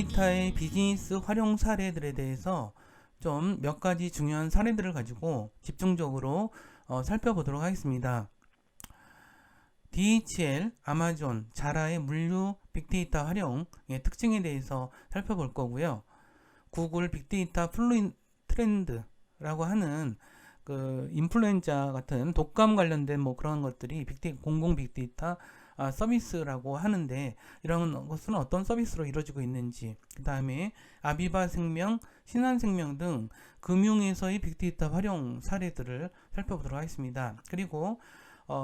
빅데이터의 비즈니스 활용 사례들에 대해서 좀 몇 가지 중요한 사례들을 가지고 집중적으로 살펴보도록 하겠습니다. DHL, 아마존, 자라의 물류 빅데이터 활용의 특징에 대해서 살펴볼 거고요. 구글 빅데이터 플루 트렌드라고 하는 그 인플루엔자 같은 독감 관련된 뭐 그런 것들이 공공 빅데이터 서비스라고 하는데, 이런 것은 어떤 서비스로 이루어지고 있는지, 그 다음에 아비바 생명, 신한생명 등 금융에서의 빅데이터 활용 사례들을 살펴보도록 하겠습니다. 그리고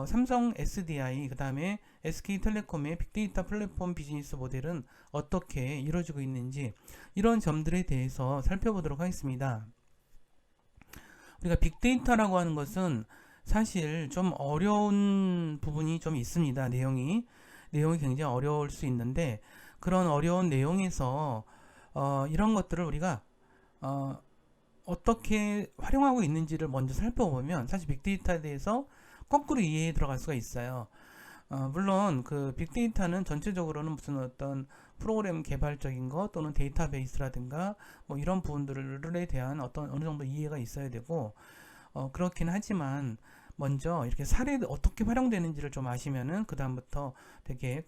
삼성 SDI, 그 다음에 SK텔레콤의 빅데이터 플랫폼 비즈니스 모델은 어떻게 이루어지고 있는지, 이런 점들에 대해서 살펴보도록 하겠습니다. 우리가 빅데이터라고 하는 것은 사실 좀 어려운 부분이 좀 있습니다. 내용이 굉장히 어려울 수 있는데, 그런 어려운 내용에서 이런 것들을 우리가 어떻게 활용하고 있는지를 먼저 살펴보면 사실 빅데이터에 대해서 거꾸로 이해해 들어갈 수가 있어요. 물론 그 빅데이터는 전체적으로는 무슨 어떤 프로그램 개발적인 것 또는 데이터베이스라든가 뭐 이런 부분들에 대한 어떤 어느 정도 이해가 있어야 되고, 그렇긴 하지만 먼저 이렇게 사례들 어떻게 활용되는지를 좀 아시면은 그 다음부터 되게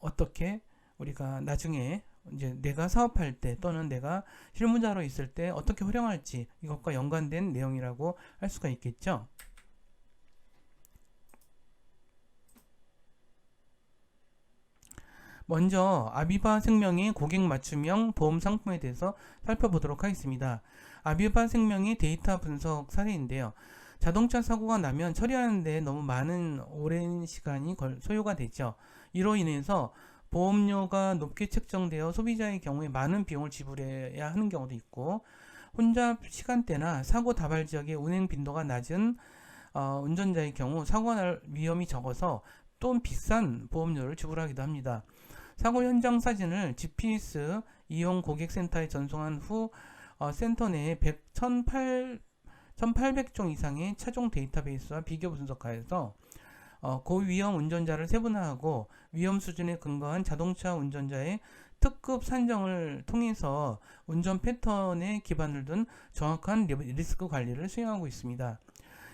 어떻게 우리가 나중에 이제 내가 사업할 때 또는 내가 실무자로 있을 때 어떻게 활용할지, 이것과 연관된 내용이라고 할 수가 있겠죠. 먼저 아비바 생명의 고객 맞춤형 보험 상품에 대해서 살펴보도록 하겠습니다. 아비바 생명의 데이터 분석 사례인데요. 자동차 사고가 나면 처리하는데 너무 많은 오랜 시간이 소요가 되죠. 이로 인해서 보험료가 높게 책정되어 소비자의 경우에 많은 비용을 지불해야 하는 경우도 있고, 혼잡 시간대나 사고 다발 지역의 운행 빈도가 낮은 운전자의 경우 사고가 날 위험이 적어서 또 비싼 보험료를 지불하기도 합니다. 사고 현장 사진을 GPS 이용 고객센터에 전송한 후 센터 내에 1,800종 이상의 차종 데이터베이스와 비교 분석하여서 고위험 운전자를 세분화하고 위험 수준에 근거한 자동차 운전자의 특급 산정을 통해서 운전 패턴에 기반을 둔 정확한 리스크 관리를 수행하고 있습니다.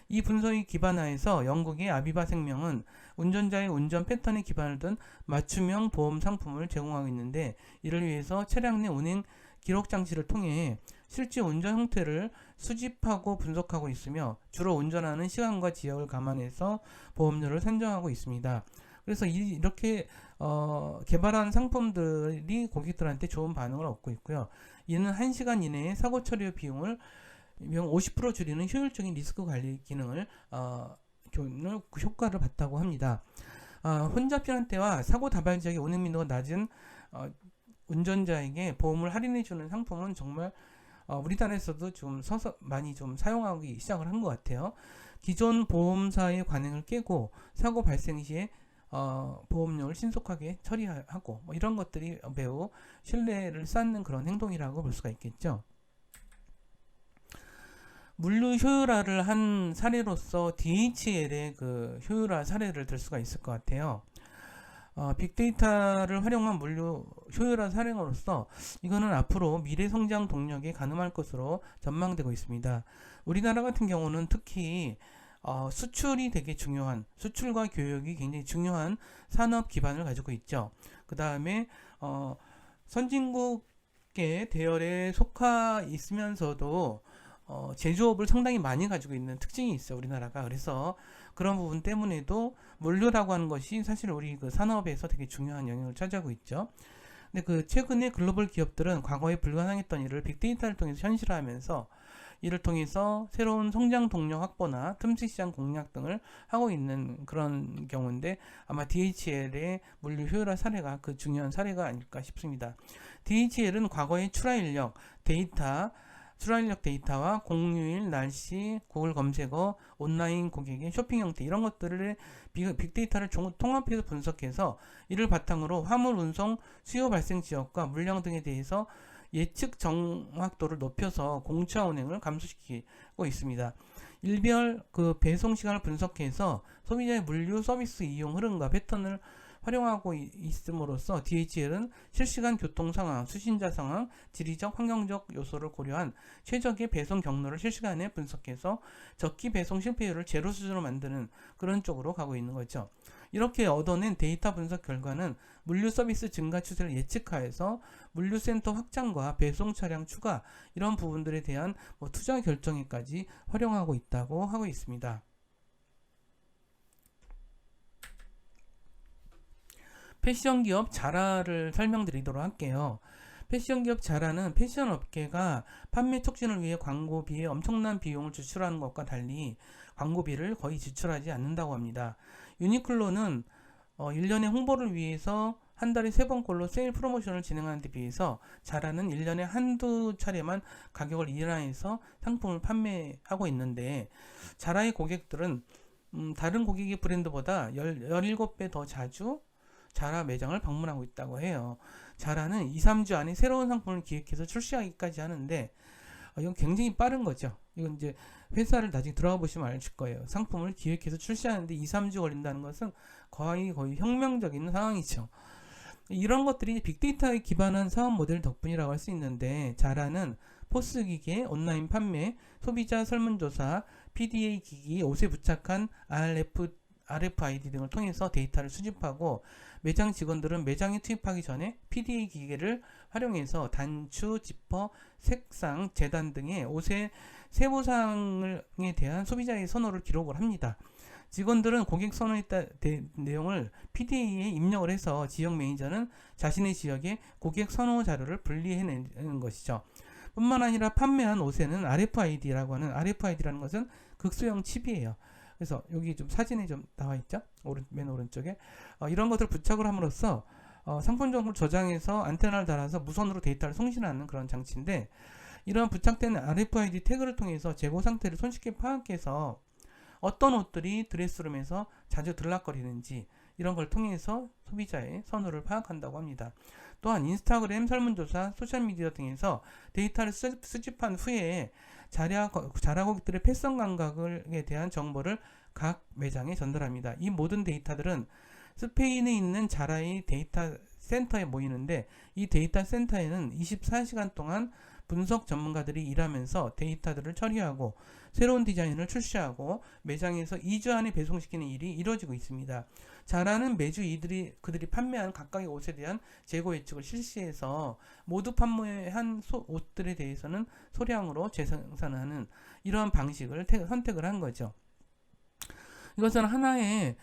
이 분석에 기반하여서 영국의 아비바 생명은 운전자의 운전 패턴에 기반을 둔 맞춤형 보험 상품을 제공하고 있는데, 이를 위해서 차량 내 운행 기록 장치를 통해 실제 운전 형태를 수집하고 분석하고 있으며, 주로 운전하는 시간과 지역을 감안해서 보험료를 산정하고 있습니다. 그래서 이렇게 개발한 상품들이 고객들한테 좋은 반응을 얻고 있고요. 이는 1시간 이내에 사고 처리 비용을 50% 줄이는 효율적인 리스크 관리 기능을 효과를 봤다고 합니다. 혼잡 시간대와 사고 다발 지역의 운행 민도가 낮은 운전자에게 보험을 할인해주는 상품은 정말 우리나라에서도 좀 많이 좀 사용하기 시작을 한 것 같아요. 기존 보험사의 관행을 깨고 사고 발생 시에 보험료를 신속하게 처리하고 뭐 이런 것들이 매우 신뢰를 쌓는 그런 행동이라고 볼 수가 있겠죠. 물류 효율화를 한 사례로서 DHL의 그 효율화 사례를 들 수가 있을 것 같아요. 빅데이터를 활용한 물류 효율화 사례로서 이거는 앞으로 미래 성장 동력에 가늠할 것으로 전망되고 있습니다. 우리나라 같은 경우는 특히 수출이 되게 중요한, 수출과 교육이 굉장히 중요한 산업 기반을 가지고 있죠. 그 다음에 선진국의 대열에 속하 있으면서도 제조업을 상당히 많이 가지고 있는 특징이 있어요, 우리나라가. 그래서 그런 부분 때문에도 물류라고 하는 것이 사실 우리 그 산업에서 되게 중요한 영역을 차지하고 있죠. 근데 그 최근에 글로벌 기업들은 과거에 불가능했던 일을 빅데이터를 통해서 현실화하면서 이를 통해서 새로운 성장 동력 확보나 틈새 시장 공략 등을 하고 있는 그런 경우인데, 아마 DHL의 물류 효율화 사례가 그 중요한 사례가 아닐까 싶습니다. DHL은 과거의 출하인력 데이터와 공휴일, 날씨, 구글 검색어, 온라인 고객의 쇼핑 형태, 이런 것들을 빅데이터를 통합해서 분석해서 이를 바탕으로 화물 운송, 수요 발생 지역과 물량 등에 대해서 예측 정확도를 높여서 공차 운행을 감소시키고 있습니다. 일별 그 배송 시간을 분석해서 소비자의 물류 서비스 이용 흐름과 패턴을 활용하고 있음으로써 DHL은 실시간 교통 상황, 수신자 상황, 지리적, 환경적 요소를 고려한 최적의 배송 경로를 실시간에 분석해서 적기 배송 실패율을 제로 수준으로 만드는 그런 쪽으로 가고 있는 거죠. 이렇게 얻어낸 데이터 분석 결과는 물류 서비스 증가 추세를 예측하여서 물류센터 확장과 배송 차량 추가 이런 부분들에 대한 투자 결정에까지 활용하고 있다고 하고 있습니다. 패션 기업 자라를 설명드리도록 할게요. 패션 기업 자라는 패션 업계가 판매 촉진을 위해 광고비에 엄청난 비용을 지출하는 것과 달리 광고비를 거의 지출하지 않는다고 합니다. 유니클로는 1년에 홍보를 위해서 한 달에 3번꼴로 세일 프로모션을 진행하는 데 비해서 자라는 1년에 한두 차례만 가격을 인하해서 상품을 판매하고 있는데, 자라의 고객들은 다른 고객의 브랜드보다 17배 더 자주 자라 매장을 방문하고 있다고 해요. 자라는 2-3주 안에 새로운 상품을 기획해서 출시하기까지 하는데, 이건 굉장히 빠른 거죠. 이건 이제 회사를 나중에 들어가 보시면 아실 거예요. 상품을 기획해서 출시하는데 2-3주 걸린다는 것은 거의 혁명적인 상황이죠. 이런 것들이 빅데이터에 기반한 사업 모델 덕분이라고 할 수 있는데, 자라는 포스 기계, 온라인 판매, 소비자 설문조사, PDA 기기, 옷에 부착한 RFID 등을 통해서 데이터를 수집하고, 매장 직원들은 매장에 투입하기 전에 PDA 기계를 활용해서 단추, 지퍼, 색상, 재단 등의 옷의 세부사항에 대한 소비자의 선호를 기록을 합니다. 직원들은 고객 선호의 내용을 PDA에 입력을 해서 지역 매니저는 자신의 지역의 고객 선호 자료를 분리해내는 것이죠. 뿐만 아니라 판매한 옷에는 RFID라고 하는, RFID라는 것은 극소형 칩이에요. 그래서 여기 좀 사진에 좀 나와 있죠? 맨 오른쪽에. 이런 것들을 부착을 함으로써 상품 정보를 저장해서 안테나를 달아서 무선으로 데이터를 송신하는 그런 장치인데, 이런 부착된 RFID 태그를 통해서 재고 상태를 손쉽게 파악해서 어떤 옷들이 드레스룸에서 자주 들락거리는지 이런 걸 통해서 소비자의 선호를 파악한다고 합니다. 또한 인스타그램 설문조사, 소셜미디어 등에서 데이터를 수집한 후에 자라 고객들의 패션 감각에 대한 정보를 각 매장에 전달합니다. 이 모든 데이터들은 스페인에 있는 자라의 데이터 센터에 모이는데, 이 데이터 센터에는 24시간 동안 분석 전문가들이 일하면서 데이터들을 처리하고 새로운 디자인을 출시하고 매장에서 2주 안에 배송시키는 일이 이루어지고 있습니다. 자라는 매주 그들이 판매한 각각의 옷에 대한 재고 예측을 실시해서 모두 판매한 옷들에 대해서는 소량으로 재생산하는 이러한 방식을 선택을 한 거죠. 이것은 하나의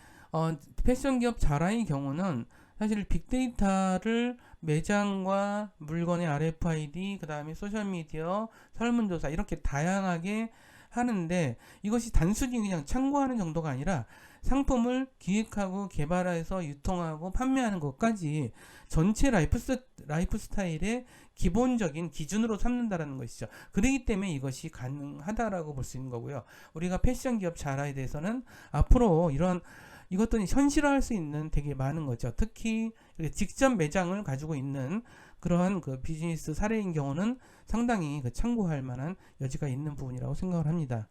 패션 기업 자라의 경우는 사실 빅데이터를 매장과 물건의 RFID, 그 다음에 소셜미디어, 설문조사 이렇게 다양하게 하는데, 이것이 단순히 그냥 참고하는 정도가 아니라 상품을 기획하고 개발해서 유통하고 판매하는 것까지 전체 라이프 스타일의 기본적인 기준으로 삼는다라는 것이죠. 그렇기 때문에 이것이 가능하다라고 볼 수 있는 거고요. 우리가 패션 기업 자라에 대해서는 앞으로 이것들이 현실화할 수 있는 되게 많은 거죠. 특히 직접 매장을 가지고 있는 그러한 그 비즈니스 사례인 경우는 상당히 참고할 만한 여지가 있는 부분이라고 생각을 합니다.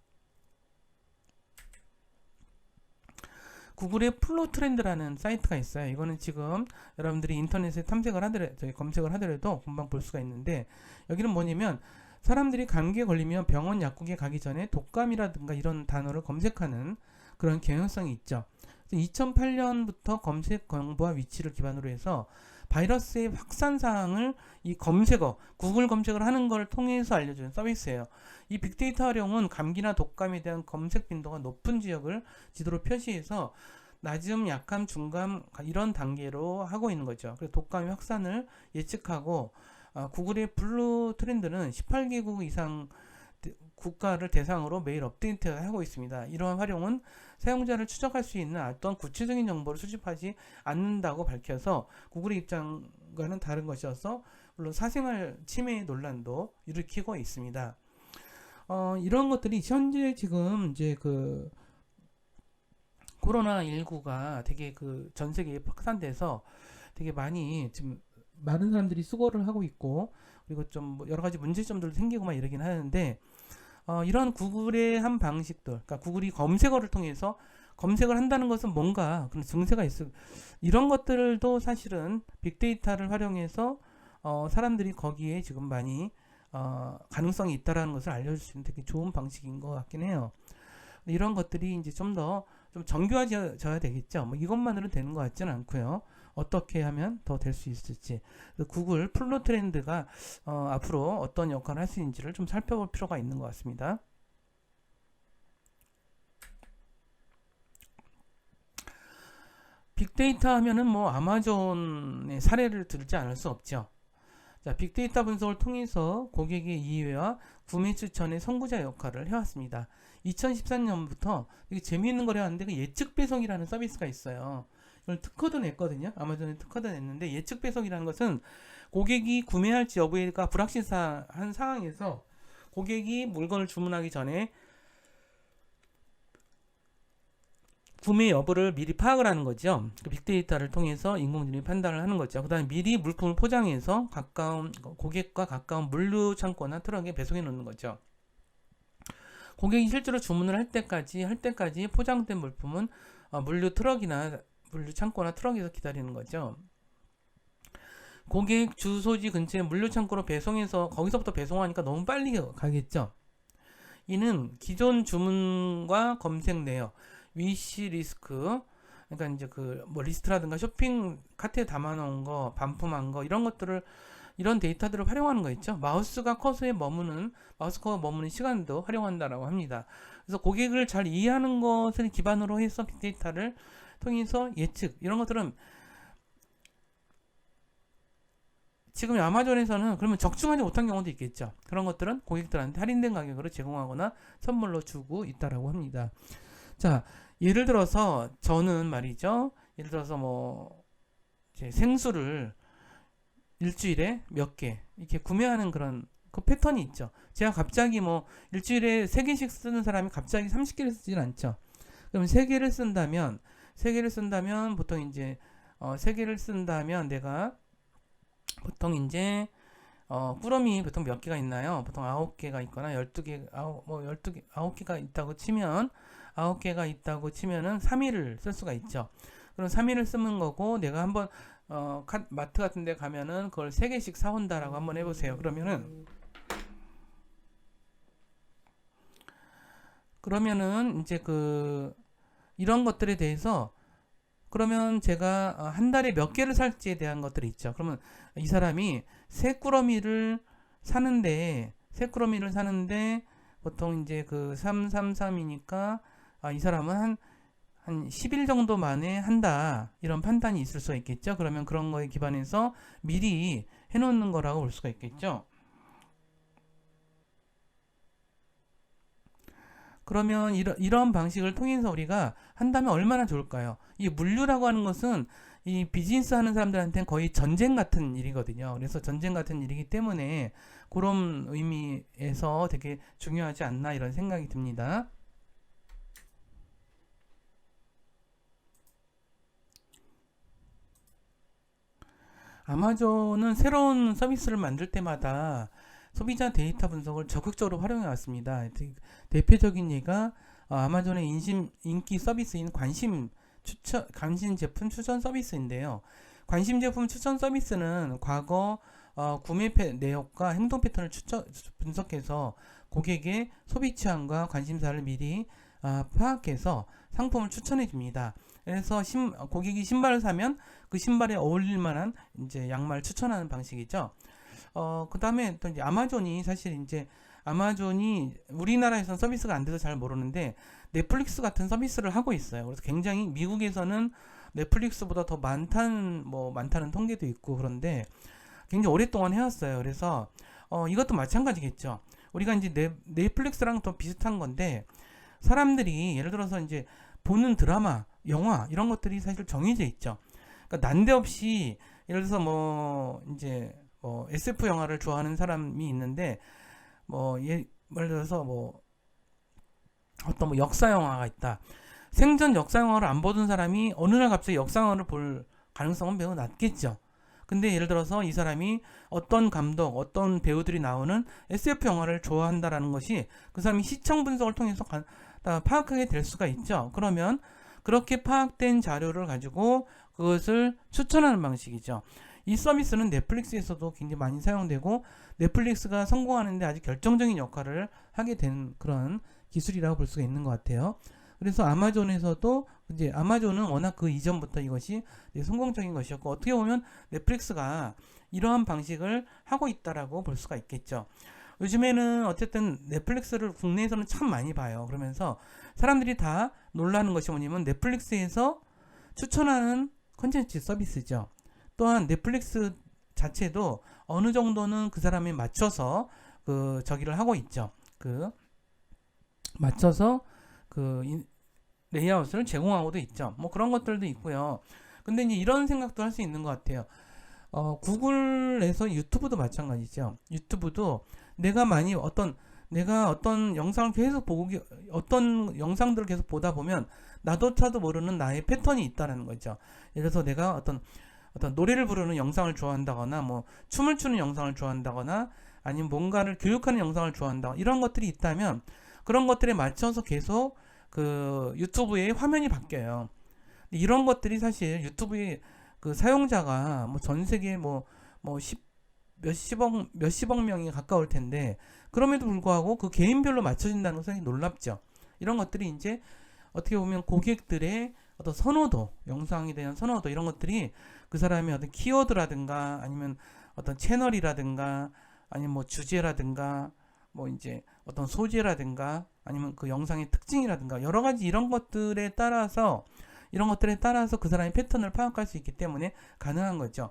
구글의 플로 트렌드라는 사이트가 있어요. 이거는 지금 여러분들이 인터넷에 검색을 하더라도 금방 볼 수가 있는데, 여기는 뭐냐면 사람들이 감기에 걸리면 병원 약국에 가기 전에 독감이라든가 이런 단어를 검색하는 그런 경향성이 있죠. 2008년부터 검색 정보와 위치를 기반으로 해서 바이러스의 확산 사항을 이 구글 검색을 하는 걸 통해서 알려주는 서비스예요. 이 빅데이터 활용은 감기나 독감에 대한 검색 빈도가 높은 지역을 지도로 표시해서 낮음, 약함, 중감 이런 단계로 하고 있는 거죠. 그래서 독감의 확산을 예측하고, 구글의 블루 트렌드는 18개국 이상 국가를 대상으로 매일 업데이트하고 있습니다. 이러한 활용은 사용자를 추적할 수 있는 어떤 구체적인 정보를 수집하지 않는다고 밝혀서 구글의 입장과는 다른 것이어서 물론 사생활 침해 논란도 일으키고 있습니다. 이런 것들이 현재 지금 이제 그 코로나19가 되게 전 세계에 확산돼서 되게 많이 지금 많은 사람들이 수고를 하고 있고, 그리고 좀 여러 가지 문제점들도 생기고 막 이러긴 하는데, 이런 구글의 한 방식들, 그러니까 구글이 검색어를 통해서 검색을 한다는 것은 뭔가 그런 증세가 이런 것들도 사실은 빅데이터를 활용해서 사람들이 거기에 지금 많이 가능성이 있다라는 것을 알려줄 수 있는 되게 좋은 방식인 것 같긴 해요. 이런 것들이 이제 좀 더 좀 정교해져야 되겠죠. 뭐 이것만으로는 되는 것 같지는 않고요. 어떻게 하면 더 될 수 있을지, 구글 플루 트렌드가 앞으로 어떤 역할을 할 수 있는지를 좀 살펴볼 필요가 있는 것 같습니다. 빅데이터 하면은 뭐 아마존의 사례를 들지 않을 수 없죠. 자, 빅데이터 분석을 통해서 고객의 이해와 구매 추천의 선구자 역할을 해왔습니다. 2013년부터 되게 재미있는 걸 해왔는데 그 예측 배송이라는 서비스가 있어요. 이걸 특허도 냈거든요. 아마존에 특허도 냈는데, 예측 배송이라는 것은 고객이 구매할지 여부가 불확실한 상황에서 고객이 물건을 주문하기 전에 구매 여부를 미리 파악을 하는 거죠. 빅데이터를 통해서 인공지능이 판단을 하는 거죠. 그 다음에 미리 물품을 포장해서 고객과 가까운 물류 창고나 트럭에 배송해 놓는 거죠. 고객이 실제로 주문을 할 때까지 포장된 물품은 물류 트럭이나 물류 창고나 트럭에서 기다리는 거죠. 고객 주소지 근처에 물류 창고로 배송해서 거기서부터 배송하니까 너무 빨리 가겠죠. 이는 기존 주문과 검색 내역, 위시 리스크, 그러니까 이제 뭐 리스트라든가 쇼핑 카트에 담아놓은 거, 반품한 거, 이런 데이터들을 활용하는 거 있죠. 마우스가 커서에 머무는 시간도 활용한다라고 합니다. 그래서 고객을 잘 이해하는 것을 기반으로 해서 빅데이터를 통해서 예측, 이런 것들은 지금 아마존에서는 그러면 적중하지 못한 경우도 있겠죠. 그런 것들은 고객들한테 할인된 가격으로 제공하거나 선물로 주고 있다라고 합니다. 자, 예를 들어서 저는 말이죠. 예를 들어서 뭐 이제 생수를 일주일에 몇 개 이렇게 구매하는 그런 그 패턴이 있죠. 제가 갑자기 뭐 일주일에 3개씩 쓰는 사람이 갑자기 30개를 쓰진 않죠. 그럼 3개를 쓴다면 보통 이제 3개를 쓴다면 내가 보통 이제 꾸러미 보통 몇 개가 있나요? 보통 9개가 있거나 12개, 9개가 있다고 치면 9개가 있다고 치면은 3일을 쓸 수가 있죠. 그럼 3일을 쓰는 거고, 내가 한번 마트 같은 데 가면은 그걸 3개씩 사온다라고 한번 해보세요. 그러면은 이제 이런 것들에 대해서, 그러면 제가 한 달에 몇 개를 살지에 대한 것들이 있죠. 그러면 이 사람이 새 꾸러미를 사는데 보통 이제 333이니까 이 사람은 한 10일 정도 만에 한다, 이런 판단이 있을 수가 있겠죠. 그러면 그런 거에 기반해서 미리 해놓는 거라고 볼 수가 있겠죠. 그러면 이런 방식을 통해서 우리가 한다면 얼마나 좋을까요? 이 물류라고 하는 것은 이 비즈니스 하는 사람들한테는 거의 전쟁 같은 일이거든요. 그래서 전쟁 같은 일이기 때문에 그런 의미에서 되게 중요하지 않나, 이런 생각이 듭니다. 아마존은 새로운 서비스를 만들 때마다 소비자 데이터 분석을 적극적으로 활용해 왔습니다. 대표적인 예가 아마존의 인기 서비스인 관심 제품 추천 서비스인데요. 관심 제품 추천 서비스는 과거 구매 내역과 행동 패턴을 분석해서 고객의 소비 취향과 관심사를 미리 파악해서 상품을 추천해 줍니다. 그래서 고객이 신발을 사면 그 신발에 어울릴 만한 이제 양말을 추천하는 방식이죠. 그 다음에 또 이제 아마존이 우리나라에서는 서비스가 안 돼서 잘 모르는데 넷플릭스 같은 서비스를 하고 있어요. 그래서 굉장히 미국에서는 넷플릭스보다 더 많다는 통계도 있고, 그런데 굉장히 오랫동안 해왔어요. 그래서 이것도 마찬가지겠죠. 우리가 이제 넷플릭스랑 더 비슷한 건데, 사람들이 예를 들어서 이제 보는 드라마, 영화 이런 것들이 사실 정해져 있죠. 그러니까 난데없이 예를 들어서 SF 영화를 좋아하는 사람이 있는데 예를 들어서 어떤 역사 영화가 있다. 생전 역사 영화를 안 보던 사람이 어느 날 갑자기 역사 영화를 볼 가능성은 매우 낮겠죠. 근데 예를 들어서 이 사람이 어떤 감독, 어떤 배우들이 나오는 SF 영화를 좋아한다라는 것이 그 사람이 시청 분석을 통해서 파악하게 될 수가 있죠. 그러면 그렇게 파악된 자료를 가지고 그것을 추천하는 방식이죠. 이 서비스는 넷플릭스에서도 굉장히 많이 사용되고 넷플릭스가 성공하는데 아주 결정적인 역할을 하게 된 그런 기술이라고 볼 수가 있는 것 같아요. 그래서 아마존에서도 이제 아마존은 워낙 그 이전부터 이것이 성공적인 것이었고 어떻게 보면 넷플릭스가 이러한 방식을 하고 있다라고 볼 수가 있겠죠. 요즘에는 어쨌든 넷플릭스를 국내에서는 참 많이 봐요. 그러면서 사람들이 다 놀라는 것이 뭐냐면 넷플릭스에서 추천하는 콘텐츠 서비스죠. 또한 넷플릭스 자체도 어느 정도는 그 사람에 맞춰서 그 저기를 하고 있죠. 그 맞춰서 그 레이아웃을 제공하고도 있죠. 뭐 그런 것들도 있고요. 근데 이제 이런 생각도 할 수 있는 것 같아요. 구글에서 유튜브도 마찬가지죠. 유튜브도 내가 어떤 영상을 계속 어떤 영상들을 계속 보다 보면 나도차도 모르는 나의 패턴이 있다는 거죠. 예를 들어서 내가 어떤 노래를 부르는 영상을 좋아한다거나 뭐 춤을 추는 영상을 좋아한다거나 아니면 뭔가를 교육하는 영상을 좋아한다 이런 것들이 있다면 그런 것들에 맞춰서 계속 그 유튜브의 화면이 바뀌어요. 이런 것들이 사실 유튜브의 그 사용자가 뭐 전 세계 뭐 몇십억 명이 가까울 텐데 그럼에도 불구하고 그 개인별로 맞춰진다는 것은 상당히 놀랍죠. 이런 것들이 이제 어떻게 보면 고객들의 어떤 선호도, 영상에 대한 선호도 이런 것들이 그 사람의 어떤 키워드라든가 아니면 어떤 채널이라든가 아니면 뭐 주제라든가 뭐 이제 어떤 소재라든가 아니면 그 영상의 특징이라든가 여러 가지 이런 것들에 따라서 그 사람의 패턴을 파악할 수 있기 때문에 가능한 거죠.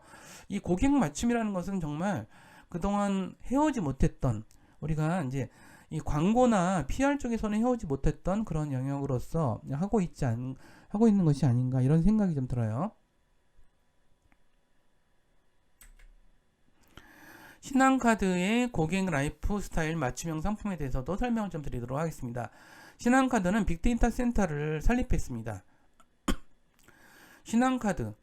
이 고객 맞춤이라는 것은 정말 그동안 해오지 못했던 우리가 이제 이 광고나 PR 쪽에서는 해오지 못했던 그런 영역으로서 하고 있는 것이 아닌가 이런 생각이 좀 들어요. 신한카드의 고객 라이프 스타일 맞춤형 상품에 대해서도 설명을 좀 드리도록 하겠습니다. 신한카드는 빅데이터 센터를 설립했습니다. 신한카드.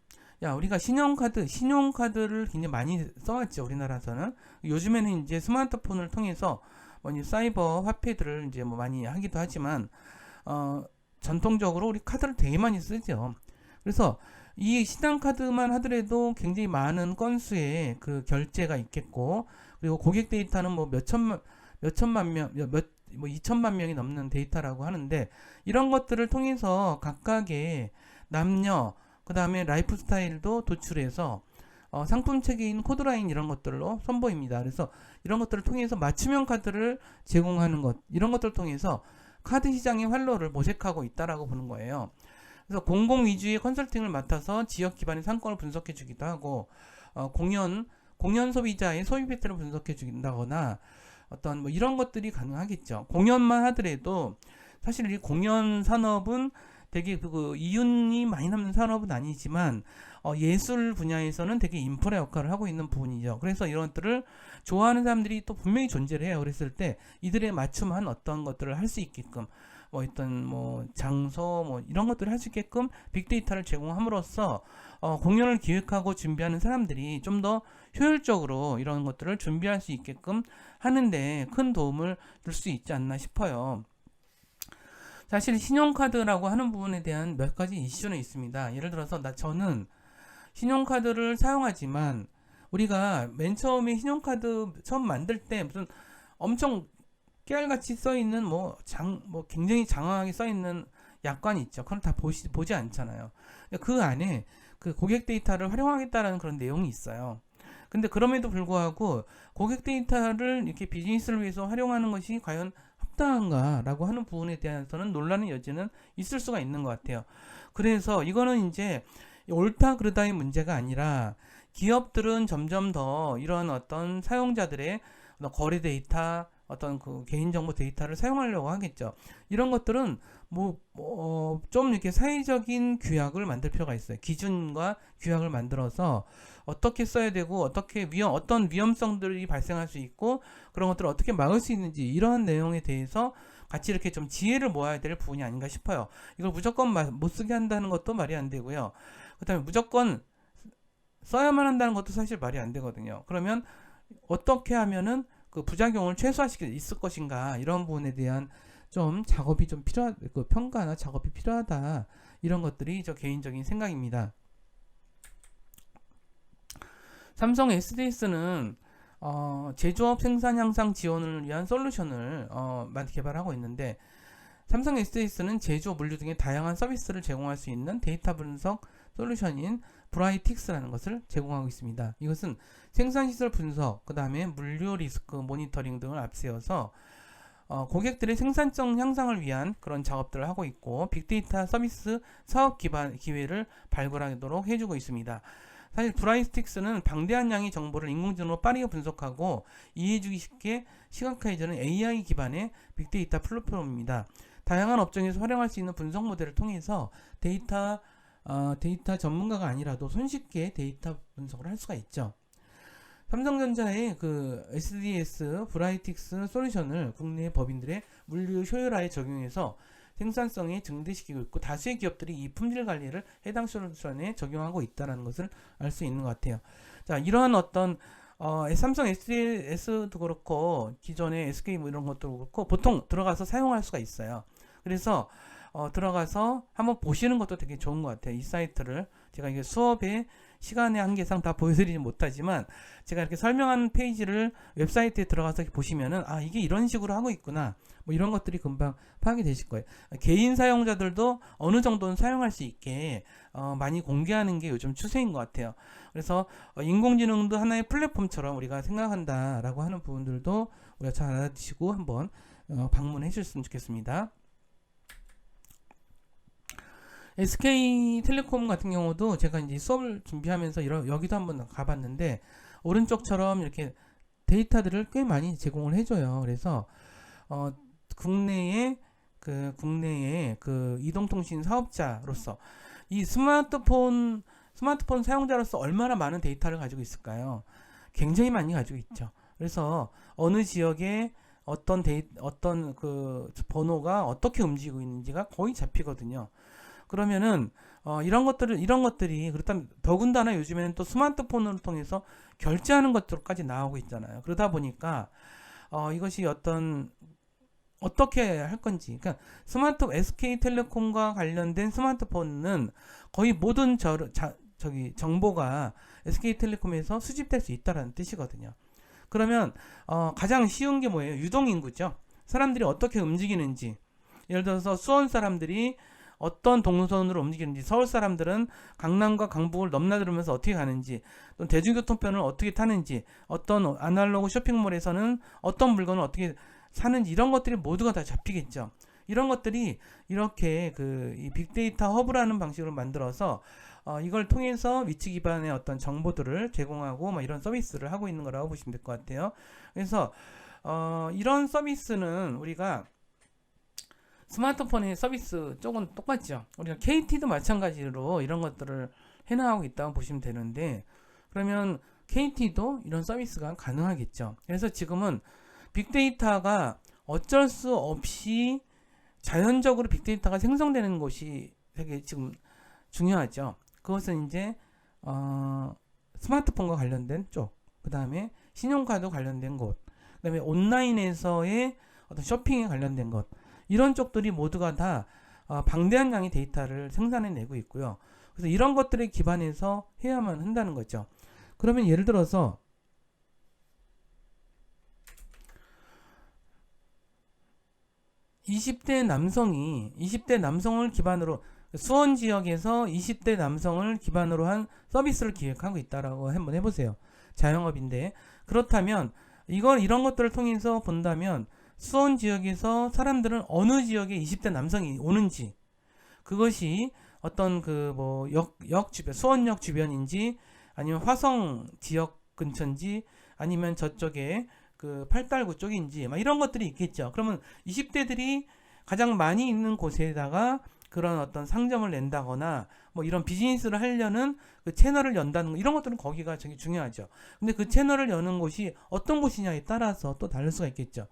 우리가 신용카드를 굉장히 많이 써왔죠. 우리나라에서는. 요즘에는 이제 스마트폰을 통해서 사이버 화폐들을 이제 뭐 많이 하기도 하지만, 전통적으로 우리 카드를 되게 많이 쓰죠. 그래서 이 신한카드만 하더라도 굉장히 많은 건수의 그 결제가 있겠고, 그리고 고객 데이터는 뭐 몇천만 명, 뭐 2천만 명이 넘는 데이터라고 하는데, 이런 것들을 통해서 각각의 남녀, 그 다음에 라이프 스타일도 도출해서 상품 체계인 코드라인 이런 것들로 선보입니다. 그래서 이런 것들을 통해서 맞춤형 카드를 제공하는 것, 이런 것들을 통해서 카드 시장의 활로를 모색하고 있다라고 보는 거예요. 그래서 공공 위주의 컨설팅을 맡아서 지역 기반의 상권을 분석해 주기도 하고, 공연 소비자의 소비 패턴을 분석해 주긴다거나 어떤 뭐 이런 것들이 가능하겠죠. 공연만 하더라도 사실 이 공연 산업은 되게 그 이윤이 많이 남는 산업은 아니지만 예술 분야에서는 되게 인프라 역할을 하고 있는 부분이죠. 그래서 이런 것들을 좋아하는 사람들이 또 분명히 존재를 해요. 그랬을 때 이들에 맞춤한 어떤 것들을 할 수 있게끔 장소 이런 것들을 할 수 있게끔 빅데이터를 제공함으로써 공연을 기획하고 준비하는 사람들이 좀 더 효율적으로 이런 것들을 준비할 수 있게끔 하는데 큰 도움을 줄 수 있지 않나 싶어요. 사실 신용카드라고 하는 부분에 대한 몇 가지 이슈는 있습니다. 예를 들어서 저는 신용카드를 사용하지만 우리가 맨 처음에 신용카드 처음 만들 때 무슨 엄청 깨알같이 써있는 굉장히 장황하게 써있는 약관이 있죠. 그걸 다 보지 않잖아요. 그 안에 그 고객 데이터를 활용하겠다라는 그런 내용이 있어요. 근데 그럼에도 불구하고 고객 데이터를 이렇게 비즈니스를 위해서 활용하는 것이 과연 합당한가라고 하는 부분에 대해서는 논란의 여지는 있을 수가 있는 것 같아요. 그래서 이거는 이제 옳다 그르다의 문제가 아니라 기업들은 점점 더 이런 어떤 사용자들의 거래 데이터, 어떤 그 개인정보 데이터를 사용하려고 하겠죠. 이런 것들은 좀 이렇게 사회적인 규약을 만들 필요가 있어요. 기준과 규약을 만들어서 어떻게 써야 되고 어떤 위험성들이 발생할 수 있고 그런 것들을 어떻게 막을 수 있는지 이러한 내용에 대해서 같이 이렇게 좀 지혜를 모아야 될 부분이 아닌가 싶어요. 이걸 무조건 못 쓰게 한다는 것도 말이 안 되고요. 그다음에 무조건 써야만 한다는 것도 사실 말이 안 되거든요. 그러면 어떻게 하면은 그 부작용을 최소화시킬 수 있을 것인가 이런 부분에 대한 좀 작업이 좀 그 평가나 작업이 필요하다. 이런 것들이 저 개인적인 생각입니다. 삼성 SDS는 제조업 생산 향상 지원을 위한 솔루션을 많이 개발하고 있는데, 삼성 SDS는 제조, 물류 등의 다양한 서비스를 제공할 수 있는 데이터 분석 솔루션인 브라이틱스라는 것을 제공하고 있습니다. 이것은 생산시설 분석, 그 다음에 물류 리스크 모니터링 등을 앞세워서 고객들의 생산성 향상을 위한 그런 작업들을 하고 있고, 빅데이터 서비스 사업 기반 기회를 발굴하도록 해주고 있습니다. 사실 브라이틱스는 방대한 양의 정보를 인공지능으로 빠르게 분석하고 이해해주기 쉽게 시각화해주는 AI 기반의 빅데이터 플랫폼입니다. 다양한 업종에서 활용할 수 있는 분석 모델을 통해서 데이터 전문가가 아니라도 손쉽게 데이터 분석을 할 수가 있죠. 삼성전자의 그 SDS 브라이틱스 솔루션을 국내 법인들의 물류 효율화에 적용해서 생산성에 증대시키고 있고, 다수의 기업들이 이 품질 관리를 해당 솔루션에 적용하고 있다는 것을 알 수 있는 것 같아요. 자, 이러한 어떤 삼성 SDS도 그렇고 기존의 SK 뭐 이런 것도 그렇고 보통 들어가서 사용할 수가 있어요. 그래서 들어가서 한번 보시는 것도 되게 좋은 것 같아요. 이 사이트를 제가 이게 수업의 시간의 한계상 다 보여드리지 못하지만, 제가 이렇게 설명한 페이지를 웹사이트에 들어가서 보시면은 이게 이런 식으로 하고 있구나, 뭐 이런 것들이 금방 파악이 되실 거예요. 개인 사용자들도 어느 정도는 사용할 수 있게 많이 공개하는 게 요즘 추세인 것 같아요. 그래서 인공지능도 하나의 플랫폼처럼 우리가 생각한다라고 하는 부분들도 우리가 잘 알아두시고 한번 방문해 주셨으면 좋겠습니다. SK텔레콤 같은 경우도 제가 이제 수업을 준비하면서 여기도 한번 가봤는데, 오른쪽처럼 이렇게 데이터들을 꽤 많이 제공을 해줘요. 그래서 국내의 그 이동통신 사업자로서 이 스마트폰 사용자로서 얼마나 많은 데이터를 가지고 있을까요? 굉장히 많이 가지고 있죠. 그래서 어느 지역에 어떤 그 번호가 어떻게 움직이고 있는지가 거의 잡히거든요. 그러면은 이런 것들이 그렇다면 더군다나 요즘에는 또 스마트폰을 통해서 결제하는 것들까지 나오고 있잖아요. 그러다 보니까 이것이 어떻게 할 건지, 그러니까 SK텔레콤과 관련된 스마트폰은 거의 모든 정보가 SK텔레콤에서 수집될 수 있다는 뜻이거든요. 그러면 가장 쉬운 게 뭐예요? 유동인구죠. 사람들이 어떻게 움직이는지, 예를 들어서 수원 사람들이 어떤 동선으로 움직이는지, 서울 사람들은 강남과 강북을 넘나들면서 어떻게 가는지, 또 대중교통편을 어떻게 타는지, 어떤 아날로그 쇼핑몰에서는 어떤 물건을 어떻게 사는지, 이런 것들이 모두가 다 잡히겠죠. 이런 것들이 이렇게 이 빅데이터 허브라는 방식으로 만들어서 이걸 통해서 위치 기반의 어떤 정보들을 제공하고 막 이런 서비스를 하고 있는 거라고 보시면 될 것 같아요. 그래서 이런 서비스는 우리가 스마트폰의 서비스 쪽은 똑같죠. 우리가 KT도 마찬가지로 이런 것들을 해나가고 있다고 보시면 되는데, 그러면 KT도 이런 서비스가 가능하겠죠. 그래서 지금은 빅데이터가 어쩔 수 없이 자연적으로 빅데이터가 생성되는 곳이 되게 지금 중요하죠. 그것은 이제 스마트폰과 관련된 쪽, 그 다음에 신용카드 관련된 곳, 그 다음에 온라인에서의 어떤 쇼핑에 관련된 것, 이런 쪽들이 모두가 다 방대한 양의 데이터를 생산해내고 있고요. 그래서 이런 것들에 기반해서 해야만 한다는 거죠. 그러면 예를 들어서 20대 남성을 기반으로, 수원 지역에서 20대 남성을 기반으로 한 서비스를 기획하고 있다라고 한번 해보세요. 자영업인데, 그렇다면 이런 것들을 통해서 본다면 수원 지역에서 사람들은 어느 지역에 20대 남성이 오는지, 그것이 어떤 역 주변, 수원역 주변인지, 아니면 화성 지역 근처인지, 아니면 저쪽에 그 팔달구 쪽인지, 막 이런 것들이 있겠죠. 그러면 20대들이 가장 많이 있는 곳에다가 그런 어떤 상점을 낸다거나 뭐 이런 비즈니스를 하려는 그 채널을 연다는 거, 이런 것들은 거기가 되게 중요하죠. 근데 그 채널을 여는 곳이 어떤 곳이냐에 따라서 또 다를 수가 있겠죠.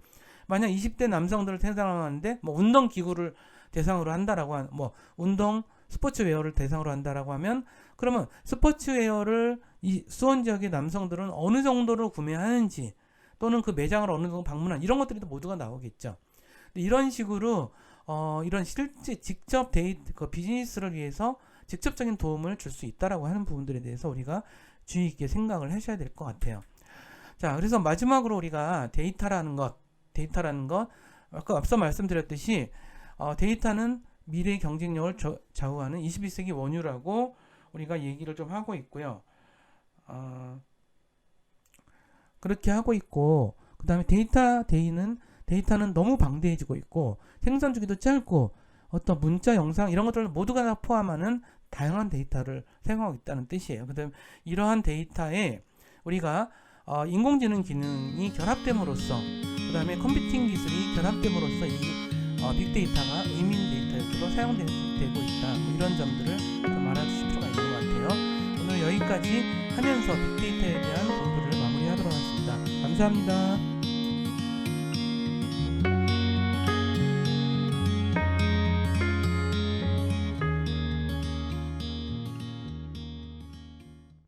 만약 20대 남성들을 대상으로 하는데 뭐 운동 기구를 대상으로 한다라고 뭐 운동 스포츠웨어를 대상으로 한다라고 하면, 그러면 스포츠웨어를 이 수원 지역의 남성들은 어느 정도로 구매하는지, 또는 그 매장을 어느 정도 방문한, 이런 것들이 또 모두가 나오겠죠. 이런 식으로 이런 실제 직접 그 비즈니스를 위해서 직접적인 도움을 줄 수 있다라고 하는 부분들에 대해서 우리가 주의 깊게 생각을 하셔야 될 것 같아요. 자, 그래서 마지막으로 우리가 데이터라는 것, 아까 앞서 말씀드렸듯이 데이터는 미래의 경쟁력을 좌우하는 21세기 원유라고 우리가 얘기를 좀 하고 있고요. 그렇게 하고 있고, 그 다음에 데이터는 너무 방대해지고 있고, 생산 주기도 짧고, 어떤 문자, 영상 이런 것들을 모두가 다 포함하는 다양한 데이터를 사용하고 있다는 뜻이에요. 그다음 이러한 데이터에 우리가 인공지능 기능이 결합됨으로써, 그 다음에 컴퓨팅 기술이 결합됨으로써 이 빅데이터가 의미 있는 데이터로 사용되고 있다. 뭐 이런 점들을 좀 알아주실 필요가 있는 것 같아요. 오늘 여기까지 하면서 빅데이터에 대한 공부를 마무리하도록 하겠습니다. 감사합니다.